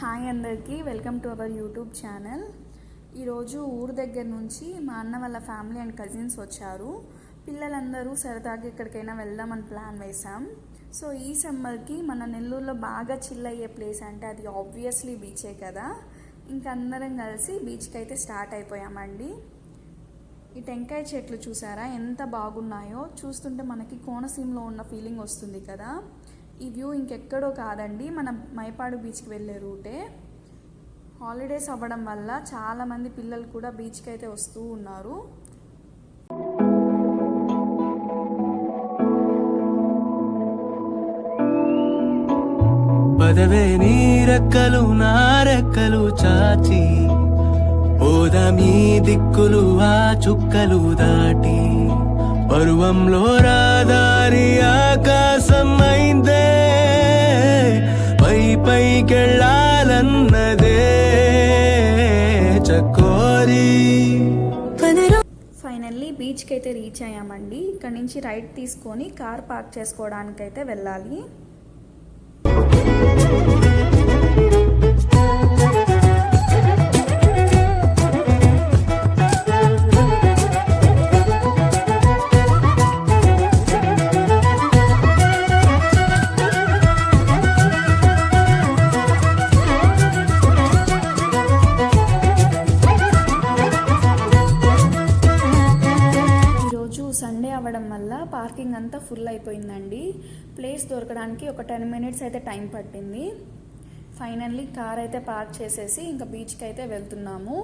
Hi అందరికీ, welcome to our YouTube channel. ఈరోజు ఊరు దగ్గర నుంచి మా అన్న వాళ్ళ ఫ్యామిలీ అండ్ కజిన్స్ వచ్చారు. పిల్లలందరూ సరదాగా ఎక్కడికైనా వెళ్దామని ప్లాన్ వేసాం. సో ఈ సమ్మర్కి మన నెల్లూరులో బాగా చిల్ అయ్యే ప్లేస్ అంటే అది ఆబ్వియస్లీ బీచే కదా. ఇంకా అందరం కలిసి బీచ్కి అయితే స్టార్ట్ అయిపోయామండి. ఈ టెంకాయ చెట్లు చూసారా ఎంత బాగున్నాయో, చూస్తుంటే మనకి కోనసీమలో ఉన్న ఫీలింగ్ వస్తుంది కదా. ఈ వ్యూ ఇంకెక్కడో కాదండి, మన మైపాడు బీచ్కి వెళ్ళే రూటే. హాలిడేస్ అవ్వడం వల్ల చాలామంది పిల్లలు కూడా బీచ్కి అయితే వస్తూ ఉన్నారు. పదవే నీరెక్కలు నారెక్కలు చాచి పోదామీ దిక్కులు ఆ చుక్కలు దాటి, పరువంలో రాదారి ఆకాశం అయిందే, పైకెళ్ళాలన్నదే చకోరి. ఫైనల్లీ బీచ్కి అయితే రీచ్ అయ్యామండి. ఇక్కడ నుంచి రైట్ తీసుకొని కార్ పార్క్ చేసుకోవడానికైతే వెళ్ళాలి. సండే అవ్వడం వల్ల పార్కింగ్ అంతా ఫుల్ అయిపోయిందండి. ప్లేస్ దొరకడానికి ఒక 10 minutes అయితే టైం పట్టింది. ఫైనల్లీ కార్ అయితే పార్క్ చేసేసి ఇంకా బీచ్కి అయితే వెళ్తున్నాము.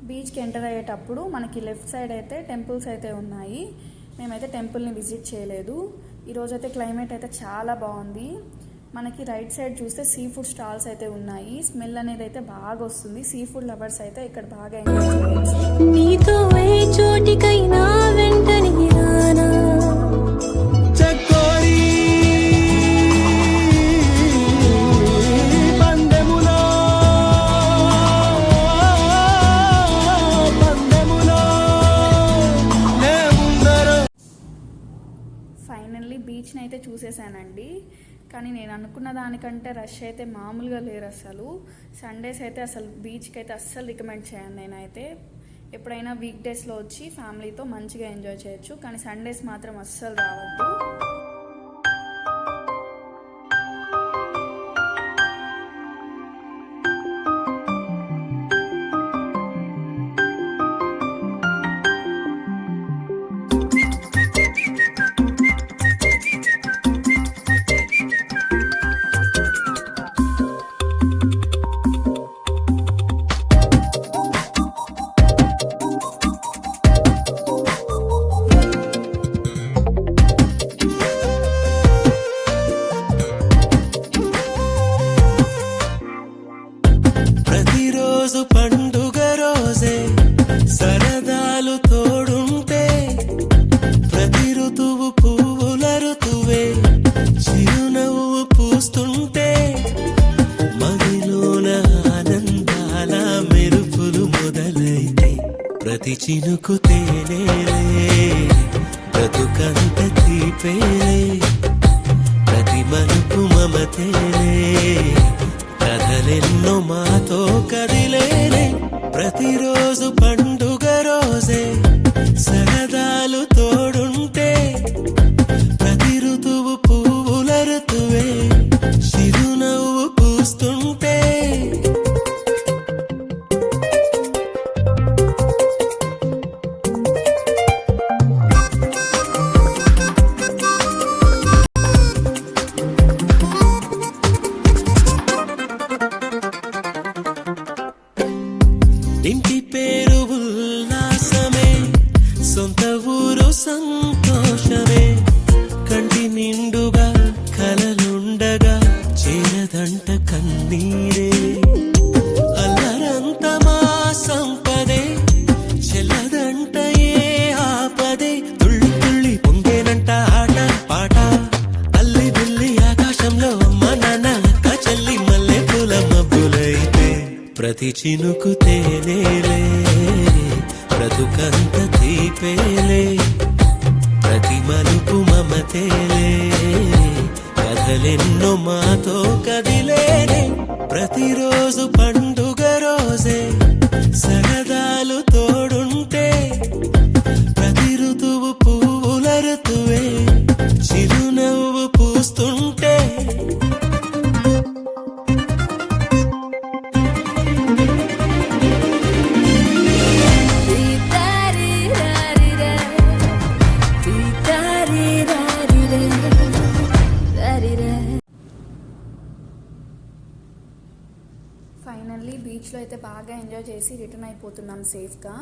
బీచ్కి ఎంటర్ అయ్యేటప్పుడు మనకి లెఫ్ట్ సైడ్ అయితే టెంపుల్స్ అయితే ఉన్నాయి. మేమైతే టెంపుల్ని విజిట్ చేయలేదు. ఈరోజైతే క్లైమేట్ అయితే చాలా బాగుంది. మనకి రైట్ సైడ్ చూస్తే సీ ఫుడ్ స్టాల్స్ అయితే ఉన్నాయి. స్మెల్ అనేది అయితే బాగా వస్తుంది. సీ ఫుడ్ లవర్స్ అయితే ఇక్కడ బాగా ఎంజాయ్ చేయొచ్చు. ఫైనల్లీ బీచ్ని అయితే చూసేసానండి. కానీ నేను అనుకున్న దానికంటే రష్ అయితే మామూలుగా లేరు అసలు. సండేస్ అయితే అసలు బీచ్కి అయితే అస్సలు రికమెండ్ చేయను. నేనైతే ఎప్పుడైనా వీక్ డేస్లో వచ్చి ఫ్యామిలీతో మంచిగా ఎంజాయ్ చేయొచ్చు, కానీ సండేస్ మాత్రం అస్సలు రావద్దు. పండుగ రోజే సరదాలు తోడుంటే, ప్రతి ఋతువు పువ్వుల ఋతువే చిరునవ్వు పూస్తుంటే, మదిలోన ఆనందాల మెరుపులు మొదలైతే, ప్రతి చినుకు తేనేలే బ్రతుకంత తీపేలే, ప్రతి మలుపు మమతేలే కథలెన్నో మాతో కదిలేనే. ప్రతిరోజు పండుగ రోజే సరదాలు తోడుంటే, ప్రతి ఋతువు పువ్వుల ఋతువే చిరునవ్వు పూస్తుంటే. ఇంటి పేరు ఉల్లాసమే, సొంత ఊరు సంతోషమే, కంటి నిండుగా కలలుండగా చేరదంట కన్నీరే. అల్లరంత మా సంపదే చెల్లదంట ఏ ఆపదే, తుళ్ళి తుళ్ళి పొంగేనంట ఆట పాట, అల్లి బిల్లి ఆకాశంలో అమ్మ నాన్న అక్క చెల్లి మల్లె పూల మబ్బులైతే, ప్రతి చినుకు తేనేలే బ్రతుకంత తీపేలే, ప్రతి మలుపు మమతేలే కథలెన్నో మాతో కదిలేనే ప్రతిరోజు పండుగ రోజే సరదాలు తోడుంటే ప్రతి ఋతువు పువ్వుల ఋతువే చిరునవ్వు పూస్తుంటే ఫైనల్లీ బీచ్లో అయితే బాగా ఎంజాయ్ చేసి రిటర్న్ అయిపోతున్నాం సేఫ్గా.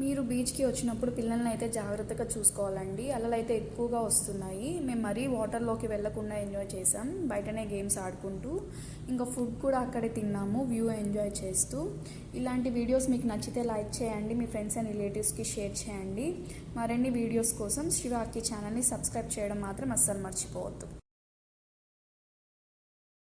మీరు బీచ్కి వచ్చినప్పుడు పిల్లల్ని అయితే జాగ్రత్తగా చూసుకోవాలండి. అలలు అయితే ఎక్కువగా వస్తున్నాయి. మేము మరీ వాటర్లోకి వెళ్ళకుండా ఎంజాయ్ చేసాం, బయటనే గేమ్స్ ఆడుకుంటూ. ఇంకా ఫుడ్ కూడా అక్కడే తిన్నాము వ్యూ ఎంజాయ్ చేస్తూ. ఇలాంటి వీడియోస్ మీకు నచ్చితే లైక్ చేయండి, మీ ఫ్రెండ్స్ అండ్ రిలేటివ్స్కి షేర్ చేయండి. మరిన్ని వీడియోస్ కోసం శ్రీవాకి ఛానల్ని సబ్స్క్రైబ్ చేయడం మాత్రం అస్సలు మర్చిపోవద్దు.